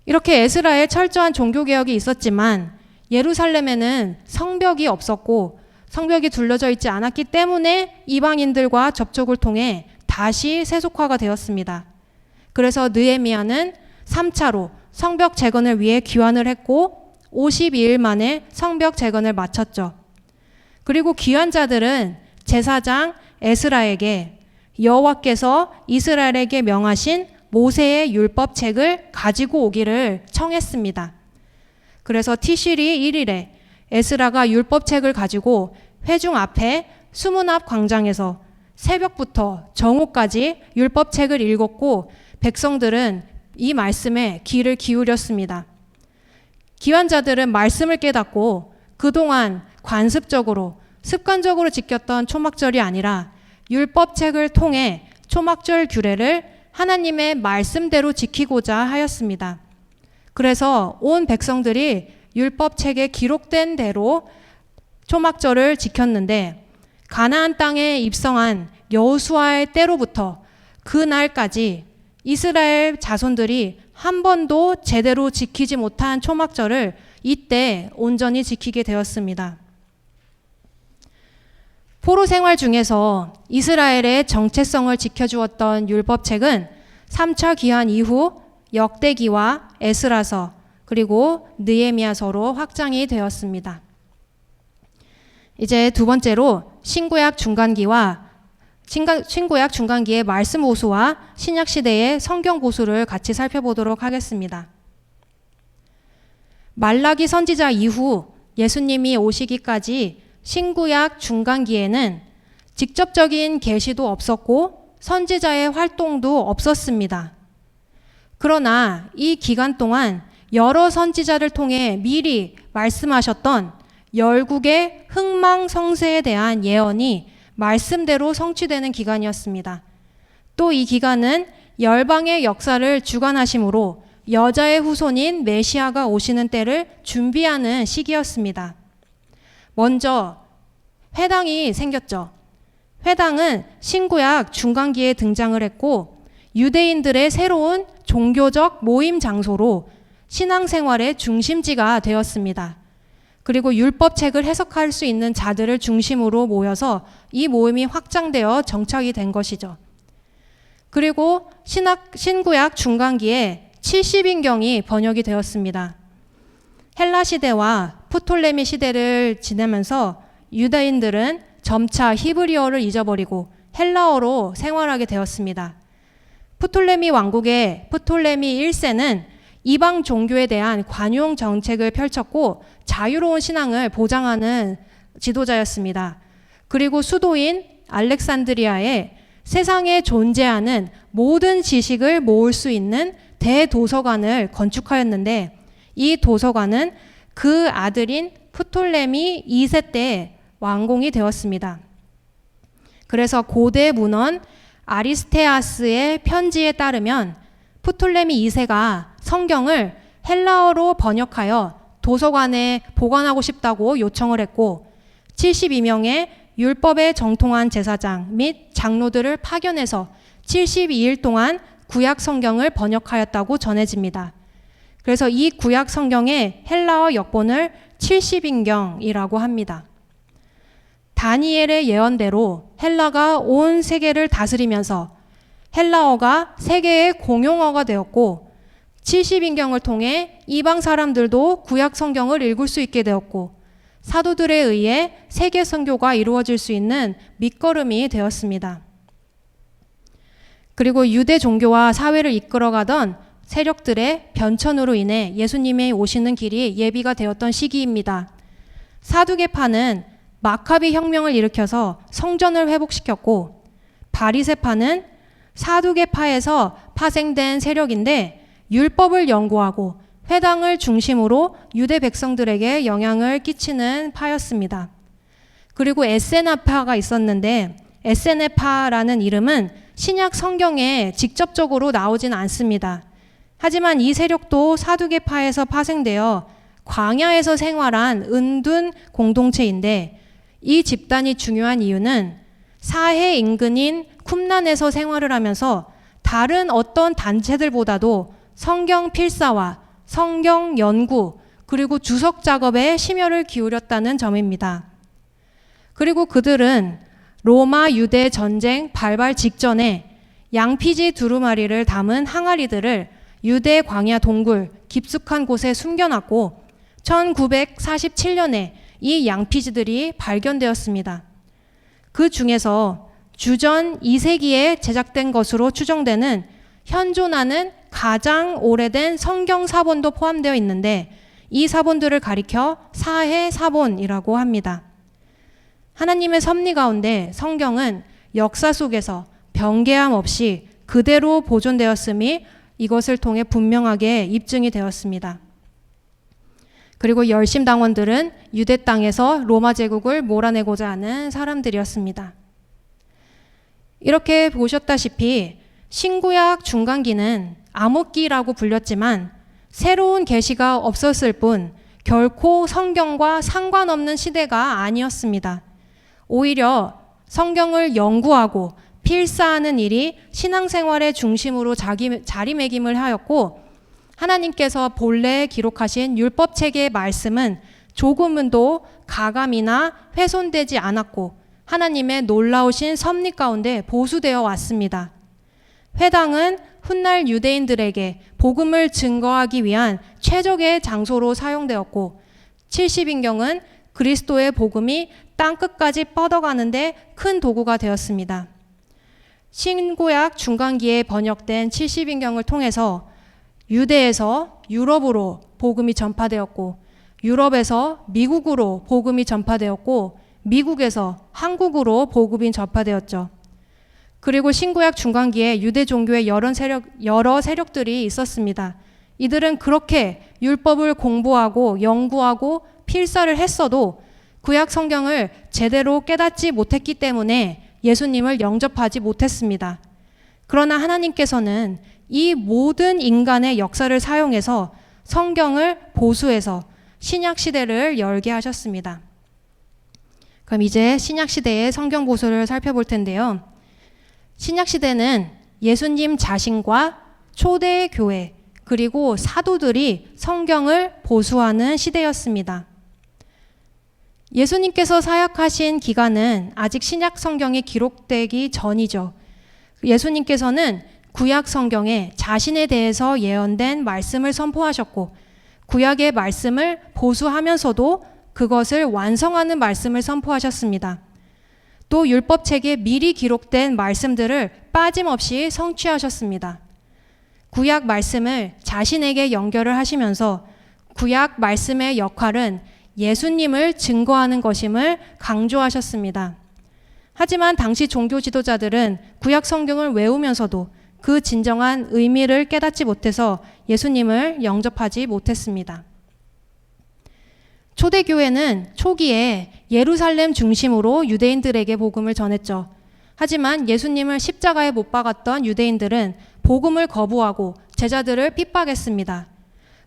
이렇게 에스라의 철저한 종교개혁이 있었지만 예루살렘에는 성벽이 없었고 성벽이 둘러져 있지 않았기 때문에 이방인들과 접촉을 통해 다시 세속화가 되었습니다. 그래서 느헤미야는 3차로 성벽 재건을 위해 귀환을 했고 52일 만에 성벽 재건을 마쳤죠. 그리고 귀환자들은 제사장 에스라에게 여호와께서 이스라엘에게 명하신 모세의 율법책을 가지고 오기를 청했습니다. 그래서 티시리 1일에 에스라가 율법책을 가지고 회중 앞에 수문 앞 광장에서 새벽부터 정오까지 율법책을 읽었고 백성들은 이 말씀에 귀를 기울였습니다. 귀환자들은 말씀을 깨닫고 그동안 관습적으로 습관적으로 지켰던 초막절이 아니라 율법책을 통해 초막절 규례를 하나님의 말씀대로 지키고자 하였습니다. 그래서 온 백성들이 율법책에 기록된 대로 초막절을 지켰는데 가나안 땅에 입성한 여호수아의 때로부터 그날까지 이스라엘 자손들이 한 번도 제대로 지키지 못한 초막절을 이때 온전히 지키게 되었습니다. 포로 생활 중에서 이스라엘의 정체성을 지켜주었던 율법책은 3차 귀환 이후 역대기와 에스라서 그리고 느헤미야서로 확장이 되었습니다. 이제 두 번째로 신구약 중간기의 말씀 보수와 신약 시대의 성경 보수를 같이 살펴보도록 하겠습니다. 말라기 선지자 이후 예수님이 오시기까지 신구약 중간기에는 직접적인 계시도 없었고 선지자의 활동도 없었습니다. 그러나 이 기간 동안 여러 선지자를 통해 미리 말씀하셨던 열국의 흥망성쇠에 대한 예언이 말씀대로 성취되는 기간이었습니다. 또 이 기간은 열방의 역사를 주관하심으로 여자의 후손인 메시아가 오시는 때를 준비하는 시기였습니다. 먼저 회당이 생겼죠. 회당은 신구약 중간기에 등장을 했고 유대인들의 새로운 종교적 모임 장소로 신앙생활의 중심지가 되었습니다. 그리고 율법책을 해석할 수 있는 자들을 중심으로 모여서 이 모임이 확장되어 정착이 된 것이죠. 그리고 신구약 중간기에 70인경이 번역이 되었습니다. 헬라 시대와 프톨레미 시대를 지내면서 유대인들은 점차 히브리어를 잊어버리고 헬라어로 생활하게 되었습니다. 프톨레미 왕국의 프톨레미 1세는 이방 종교에 대한 관용 정책을 펼쳤고 자유로운 신앙을 보장하는 지도자였습니다. 그리고 수도인 알렉산드리아에 세상에 존재하는 모든 지식을 모을 수 있는 대도서관을 건축하였는데 이 도서관은 그 아들인 프톨레미 2세 때 완공이 되었습니다. 그래서 고대 문헌 아리스테아스의 편지에 따르면 프톨레미 2세가 성경을 헬라어로 번역하여 도서관에 보관하고 싶다고 요청을 했고 72명의 율법에 정통한 제사장 및 장로들을 파견해서 72일 동안 구약 성경을 번역하였다고 전해집니다. 그래서 이 구약 성경의 헬라어 역본을 70인경이라고 합니다. 다니엘의 예언대로 헬라가 온 세계를 다스리면서 헬라어가 세계의 공용어가 되었고 70인경을 통해 이방 사람들도 구약 성경을 읽을 수 있게 되었고 사도들에 의해 세계 선교가 이루어질 수 있는 밑거름이 되었습니다. 그리고 유대 종교와 사회를 이끌어가던 세력들의 변천으로 인해 예수님의 오시는 길이 예비가 되었던 시기입니다. 사두개파는 마카비 혁명을 일으켜서 성전을 회복시켰고 바리새파는 사두개파에서 파생된 세력인데 율법을 연구하고 회당을 중심으로 유대 백성들에게 영향을 끼치는 파였습니다. 그리고 에세나파가 있었는데 에세네파라는 이름은 신약 성경에 직접적으로 나오진 않습니다. 하지만 이 세력도 사두개파에서 파생되어 광야에서 생활한 은둔 공동체인데 이 집단이 중요한 이유는 사해 인근인 쿰란에서 생활을 하면서 다른 어떤 단체들보다도 성경 필사와 성경 연구 그리고 주석 작업에 심혈을 기울였다는 점입니다. 그리고 그들은 로마 유대 전쟁 발발 직전에 양피지 두루마리를 담은 항아리들을 유대 광야 동굴 깊숙한 곳에 숨겨놨고 1947년에 이 양피지들이 발견되었습니다. 그 중에서 주전 2세기에 제작된 것으로 추정되는 현존하는 가장 오래된 성경 사본도 포함되어 있는데 이 사본들을 가리켜 사해 사본이라고 합니다. 하나님의 섭리 가운데 성경은 역사 속에서 변개함 없이 그대로 보존되었음이 이것을 통해 분명하게 입증이 되었습니다. 그리고 열심당원들은 유대 땅에서 로마 제국을 몰아내고자 하는 사람들이었습니다. 이렇게 보셨다시피 신구약 중간기는 암흑기라고 불렸지만 새로운 계시가 없었을 뿐 결코 성경과 상관없는 시대가 아니었습니다. 오히려 성경을 연구하고 필사하는 일이 신앙생활의 중심으로 자리매김을 하였고 하나님께서 본래 기록하신 율법책의 말씀은 조금은도 가감이나 훼손되지 않았고 하나님의 놀라우신 섭리 가운데 보수되어 왔습니다. 회당은 훗날 유대인들에게 복음을 증거하기 위한 최적의 장소로 사용되었고 70인경은 그리스도의 복음이 땅끝까지 뻗어가는데 큰 도구가 되었습니다. 신구약 중간기에 번역된 70인경을 통해서 유대에서 유럽으로 복음이 전파되었고 유럽에서 미국으로 복음이 전파되었고 미국에서 한국으로 복음이 전파되었죠. 그리고 신구약 중간기에 유대 종교의 여러 세력들이 있었습니다. 이들은 그렇게 율법을 공부하고 연구하고 필사를 했어도 구약 성경을 제대로 깨닫지 못했기 때문에 예수님을 영접하지 못했습니다. 그러나 하나님께서는 이 모든 인간의 역사를 사용해서 성경을 보수해서 신약 시대를 열게 하셨습니다. 그럼 이제 신약 시대의 성경 보수를 살펴볼 텐데요. 신약 시대는 예수님 자신과 초대 교회 그리고 사도들이 성경을 보수하는 시대였습니다. 예수님께서 사역하신 기간은 아직 신약 성경이 기록되기 전이죠. 예수님께서는 구약 성경에 자신에 대해서 예언된 말씀을 선포하셨고 구약의 말씀을 보수하면서도 그것을 완성하는 말씀을 선포하셨습니다. 또 율법책에 미리 기록된 말씀들을 빠짐없이 성취하셨습니다. 구약 말씀을 자신에게 연결을 하시면서 구약 말씀의 역할은 예수님을 증거하는 것임을 강조하셨습니다. 하지만 당시 종교 지도자들은 구약 성경을 외우면서도 그 진정한 의미를 깨닫지 못해서 예수님을 영접하지 못했습니다. 초대교회는 초기에 예루살렘 중심으로 유대인들에게 복음을 전했죠. 하지만 예수님을 십자가에 못 박았던 유대인들은 복음을 거부하고 제자들을 핍박했습니다.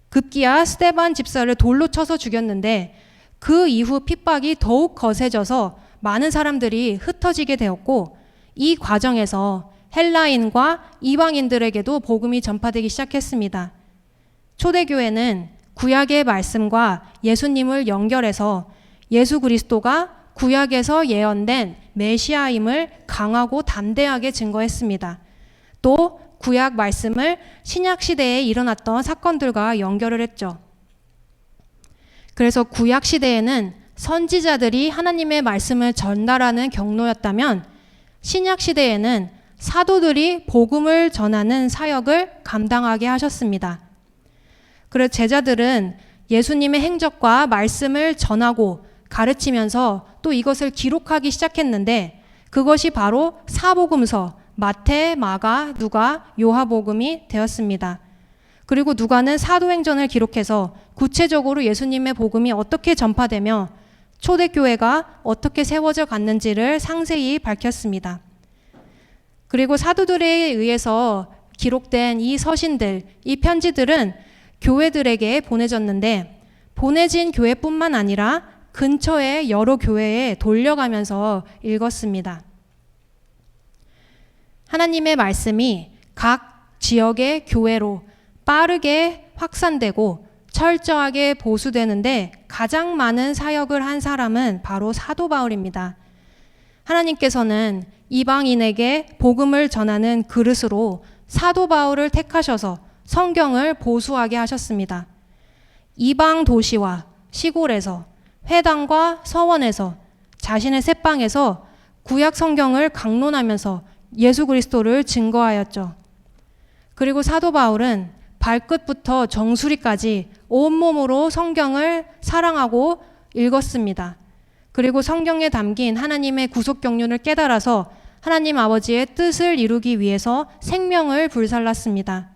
급기야 스데반 집사를 돌로 쳐서 죽였는데 그 이후 핍박이 더욱 거세져서 많은 사람들이 흩어지게 되었고, 이 과정에서 헬라인과 이방인들에게도 복음이 전파되기 시작했습니다. 초대교회는 구약의 말씀과 예수님을 연결해서 예수 그리스도가 구약에서 예언된 메시아임을 강하고 담대하게 증거했습니다. 또 구약 말씀을 신약 시대에 일어났던 사건들과 연결을 했죠. 그래서 구약 시대에는 선지자들이 하나님의 말씀을 전달하는 경로였다면, 신약 시대에는 사도들이 복음을 전하는 사역을 감당하게 하셨습니다. 그래서 제자들은 예수님의 행적과 말씀을 전하고 가르치면서 또 이것을 기록하기 시작했는데, 그것이 바로 사복음서 마태, 마가, 누가, 요하복음이 되었습니다. 그리고 누가는 사도행전을 기록해서 구체적으로 예수님의 복음이 어떻게 전파되며 초대교회가 어떻게 세워져 갔는지를 상세히 밝혔습니다. 그리고 사도들에 의해서 기록된 이 서신들, 이 편지들은 교회들에게 보내졌는데, 보내진 교회뿐만 아니라 근처의 여러 교회에 돌려가면서 읽었습니다. 하나님의 말씀이 각 지역의 교회로 빠르게 확산되고 철저하게 보수되는데 가장 많은 사역을 한 사람은 바로 사도 바울입니다. 하나님께서는 이방인에게 복음을 전하는 그릇으로 사도 바울을 택하셔서 성경을 보수하게 하셨습니다. 이방 도시와 시골에서, 회당과 서원에서, 자신의 새방에서 구약 성경을 강론하면서 예수 그리스도를 증거하였죠. 그리고 사도 바울은 발끝부터 정수리까지 온몸으로 성경을 사랑하고 읽었습니다. 그리고 성경에 담긴 하나님의 구속 경륜을 깨달아서 하나님 아버지의 뜻을 이루기 위해서 생명을 불살랐습니다.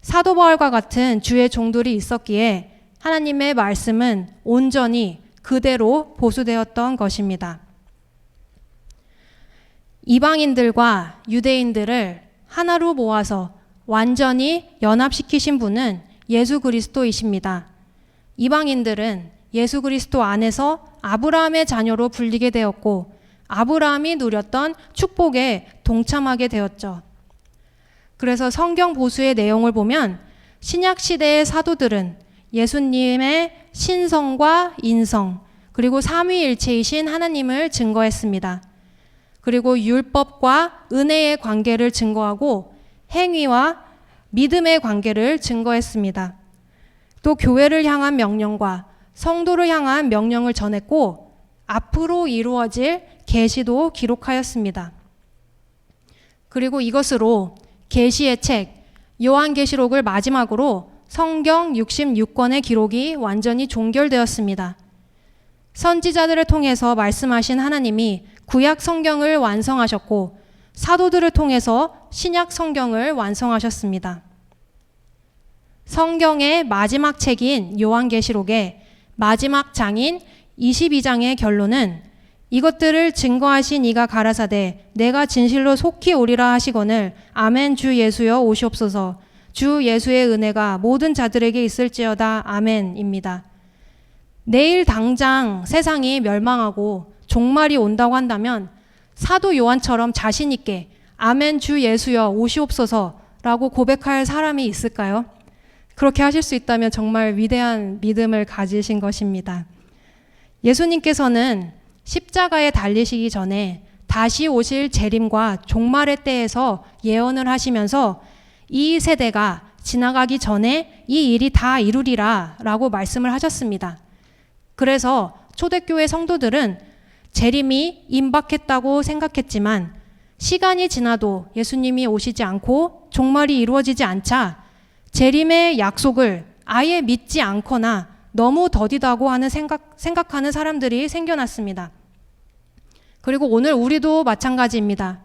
사도 바울과 같은 주의 종들이 있었기에 하나님의 말씀은 온전히 그대로 보수되었던 것입니다. 이방인들과 유대인들을 하나로 모아서 완전히 연합시키신 분은 예수 그리스도이십니다. 이방인들은 예수 그리스도 안에서 아브라함의 자녀로 불리게 되었고, 아브라함이 누렸던 축복에 동참하게 되었죠. 그래서 성경 보수의 내용을 보면 신약 시대의 사도들은 예수님의 신성과 인성, 그리고 삼위일체이신 하나님을 증거했습니다. 그리고 율법과 은혜의 관계를 증거하고 행위와 믿음의 관계를 증거했습니다. 또 교회를 향한 명령과 성도를 향한 명령을 전했고, 앞으로 이루어질 계시도 기록하였습니다. 그리고 이것으로 계시의 책 요한계시록을 마지막으로 성경 66권의 기록이 완전히 종결되었습니다. 선지자들을 통해서 말씀하신 하나님이 구약 성경을 완성하셨고, 사도들을 통해서 신약 성경을 완성하셨습니다. 성경의 마지막 책인 요한계시록의 마지막 장인 22장의 결론은 이것들을 증거하신 이가 가라사대 내가 진실로 속히 오리라 하시거늘 아멘 주 예수여 오시옵소서. 주 예수의 은혜가 모든 자들에게 있을지어다 아멘입니다. 내일 당장 세상이 멸망하고 종말이 온다고 한다면 사도 요한처럼 자신 있게 아멘 주 예수여 오시옵소서라고 고백할 사람이 있을까요? 그렇게 하실 수 있다면 정말 위대한 믿음을 가지신 것입니다. 예수님께서는 십자가에 달리시기 전에 다시 오실 재림과 종말의 때에서 예언을 하시면서 이 세대가 지나가기 전에 이 일이 다 이루리라 라고 말씀을 하셨습니다. 그래서 초대교회 성도들은 재림이 임박했다고 생각했지만 시간이 지나도 예수님이 오시지 않고 종말이 이루어지지 않자 재림의 약속을 아예 믿지 않거나 너무 더디다고 하는 생각하는 사람들이 생겨났습니다. 그리고 오늘 우리도 마찬가지입니다.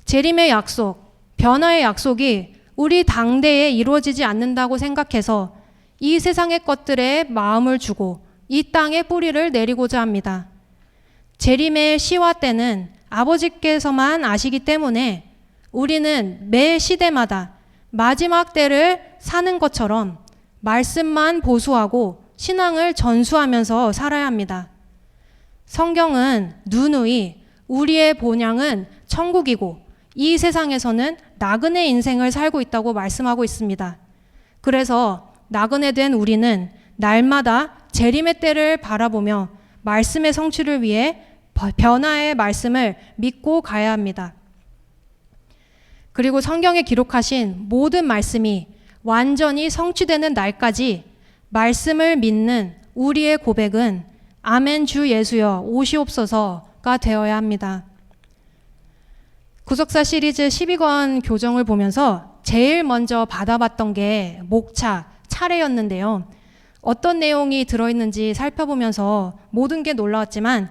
재림의 약속, 변화의 약속이 우리 당대에 이루어지지 않는다고 생각해서 이 세상의 것들에 마음을 주고 이 땅에 뿌리를 내리고자 합니다. 재림의 시와 때는 아버지께서만 아시기 때문에 우리는 매 시대마다 마지막 때를 사는 것처럼 말씀만 보수하고 신앙을 전수하면서 살아야 합니다. 성경은 누누이 우리의 본향은 천국이고 이 세상에서는 나그네 인생을 살고 있다고 말씀하고 있습니다. 그래서 나그네 된 우리는 날마다 재림의 때를 바라보며 말씀의 성취를 위해 변화의 말씀을 믿고 가야 합니다. 그리고 성경에 기록하신 모든 말씀이 완전히 성취되는 날까지 말씀을 믿는 우리의 고백은 아멘 주 예수여 오시옵소서가 되어야 합니다. 구속사 시리즈 12권 교정을 보면서 제일 먼저 받아봤던 게 목차, 차례였는데요. 어떤 내용이 들어있는지 살펴보면서 모든 게 놀라웠지만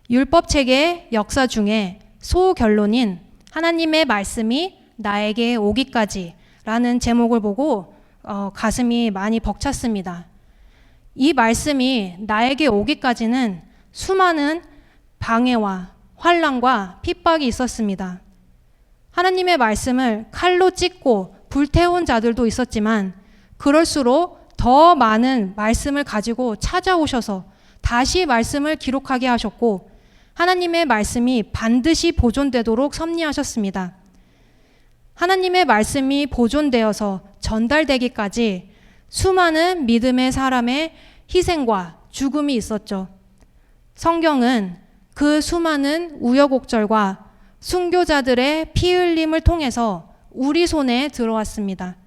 율법책의 역사 중에 소결론인 하나님의 말씀이 나에게 오기까지 라는 제목을 보고 가슴이 많이 벅찼습니다. 이 말씀이 나에게 오기까지는 수많은 방해와 환난과 핍박이 있었습니다. 하나님의 말씀을 칼로 찢고 불태운 자들도 있었지만 그럴수록 더 많은 말씀을 가지고 찾아오셔서 다시 말씀을 기록하게 하셨고 하나님의 말씀이 반드시 보존되도록 섭리하셨습니다. 하나님의 말씀이 보존되어서 전달되기까지 수많은 믿음의 사람의 희생과 죽음이 있었죠. 성경은 그 수많은 우여곡절과 순교자들의 피 흘림을 통해서 우리 손에 들어왔습니다.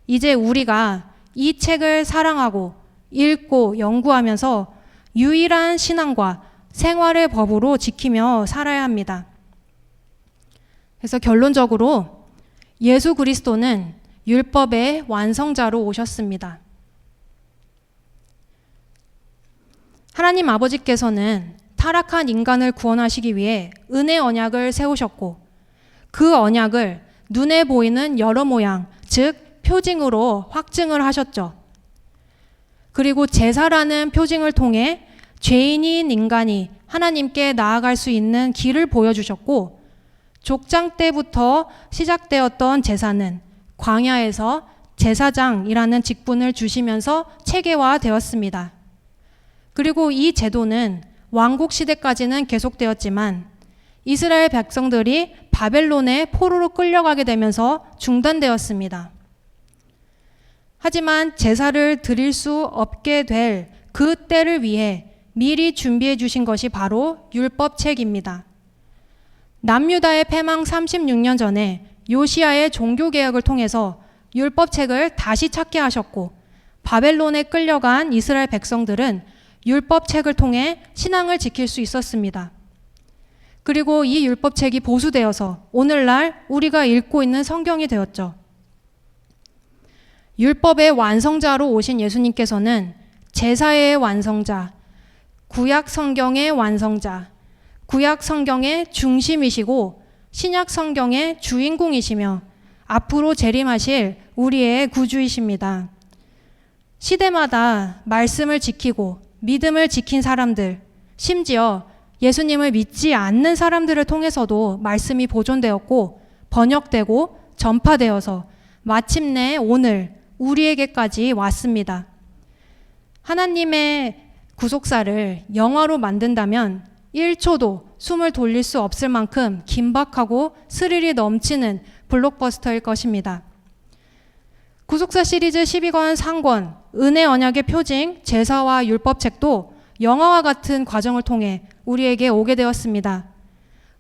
이제 우리가 이 책을 사랑하고 읽고 연구하면서 유일한 신앙과 생활의 법으로 지키며 살아야 합니다. 그래서 결론적으로 예수 그리스도는 율법의 완성자로 오셨습니다. 하나님 아버지께서는 타락한 인간을 구원하시기 위해 은혜 언약을 세우셨고 그 언약을 눈에 보이는 여러 모양, 즉 표징으로 확증을 하셨죠. 그리고 제사라는 표징을 통해 죄인인 인간이 하나님께 나아갈 수 있는 길을 보여주셨고 족장 때부터 시작되었던 제사는 광야에서 제사장이라는 직분을 주시면서 체계화되었습니다. 그리고 이 제도는 왕국 시대까지는 계속되었지만 이스라엘 백성들이 바벨론의 포로로 끌려가게 되면서 중단되었습니다. 하지만 제사를 드릴 수 없게 될 그 때를 위해 미리 준비해 주신 것이 바로 율법책입니다. 남유다의 패망 36년 전에 요시야의 종교개혁을 통해서 율법책을 다시 찾게 하셨고 바벨론에 끌려간 이스라엘 백성들은 율법책을 통해 신앙을 지킬 수 있었습니다. 그리고 이 율법책이 보수되어서 오늘날 우리가 읽고 있는 성경이 되었죠. 율법의 완성자로 오신 예수님께서는 제사의 완성자, 구약 성경의 완성자, 구약 성경의 중심이시고 신약 성경의 주인공이시며 앞으로 재림하실 우리의 구주이십니다. 시대마다 말씀을 지키고 믿음을 지킨 사람들, 심지어 예수님을 믿지 않는 사람들을 통해서도 말씀이 보존되었고 번역되고 전파되어서 마침내 오늘 우리에게까지 왔습니다. 하나님의 구속사를 영화로 만든다면 1초도 숨을 돌릴 수 없을 만큼 긴박하고 스릴이 넘치는 블록버스터일 것입니다. 구속사 시리즈 12권 상권, 은혜 언약의 표징, 제사와 율법책도 영화와 같은 과정을 통해 우리에게 오게 되었습니다.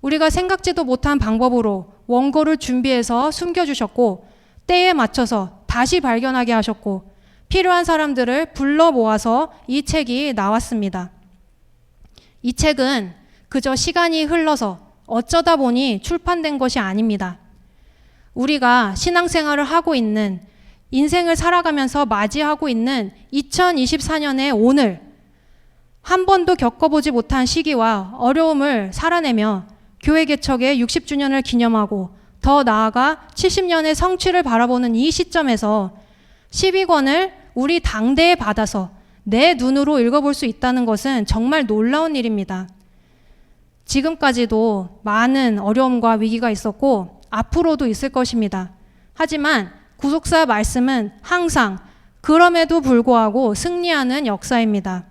우리가 생각지도 못한 방법으로 원고를 준비해서 숨겨주셨고 때에 맞춰서 다시 발견하게 하셨고 필요한 사람들을 불러 모아서 이 책이 나왔습니다. 이 책은 그저 시간이 흘러서 어쩌다 보니 출판된 것이 아닙니다. 우리가 신앙생활을 하고 있는 인생을 살아가면서 맞이하고 있는 2024년의 오늘 한 번도 겪어보지 못한 시기와 어려움을 살아내며 교회 개척의 60주년을 기념하고 더 나아가 70년의 성취를 바라보는 이 시점에서 12권을 우리 당대에 받아서 내 눈으로 읽어볼 수 있다는 것은 정말 놀라운 일입니다. 지금까지도 많은 어려움과 위기가 있었고 앞으로도 있을 것입니다. 하지만 구속사 말씀은 항상 그럼에도 불구하고 승리하는 역사입니다.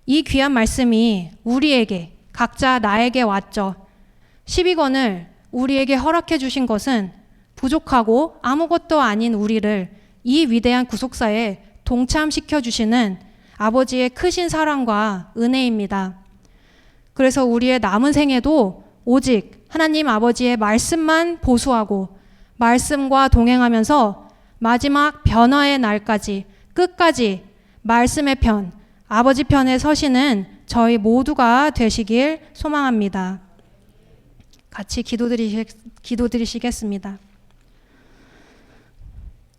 이 귀한 말씀이 우리에게, 각자 나에게 왔죠. 12권을 우리에게 허락해 주신 것은 부족하고 아무것도 아닌 우리를 이 위대한 구속사에 동참시켜 주시는 아버지의 크신 사랑과 은혜입니다. 그래서 우리의 남은 생에도 오직 하나님 아버지의 말씀만 보수하고 말씀과 동행하면서 마지막 변화의 날까지 끝까지 말씀의 편, 아버지 편에 서시는 저희 모두가 되시길 소망합니다. 같이 기도드리시겠습니다.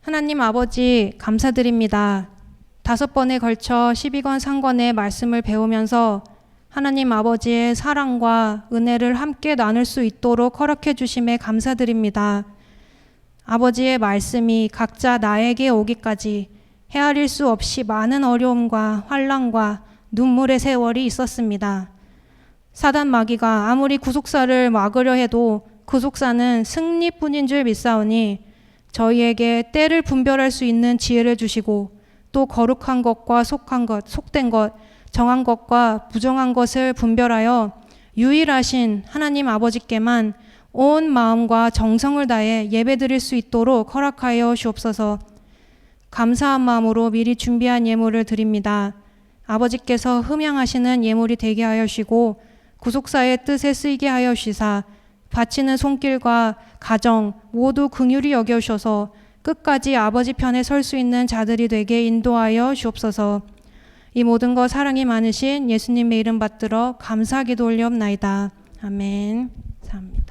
하나님 아버지 감사드립니다. 5번에 걸쳐 12권 상권의 말씀을 배우면서 하나님 아버지의 사랑과 은혜를 함께 나눌 수 있도록 허락해 주심에 감사드립니다. 아버지의 말씀이 각자 나에게 오기까지 헤아릴 수 없이 많은 어려움과 환난과 눈물의 세월이 있었습니다. 사단 마귀가 아무리 구속사를 막으려 해도 구속사는 승리뿐인 줄 믿사오니 저희에게 때를 분별할 수 있는 지혜를 주시고 또 거룩한 것과 속한 것, 속된 것, 정한 것과 부정한 것을 분별하여 유일하신 하나님 아버지께만 온 마음과 정성을 다해 예배드릴 수 있도록 허락하여 주옵소서. 감사한 마음으로 미리 준비한 예물을 드립니다. 아버지께서 흠양하시는 예물이 되게 하여 주시고 구속사의 뜻에 쓰이게 하여 주시사 바치는 손길과 가정 모두 긍휼히 여겨 주셔서 끝까지 아버지 편에 설 수 있는 자들이 되게 인도하여 주옵소서. 이 모든 것 사랑이 많으신 예수님의 이름 받들어 감사하기도 올리옵나이다. 아멘. 감사합니다.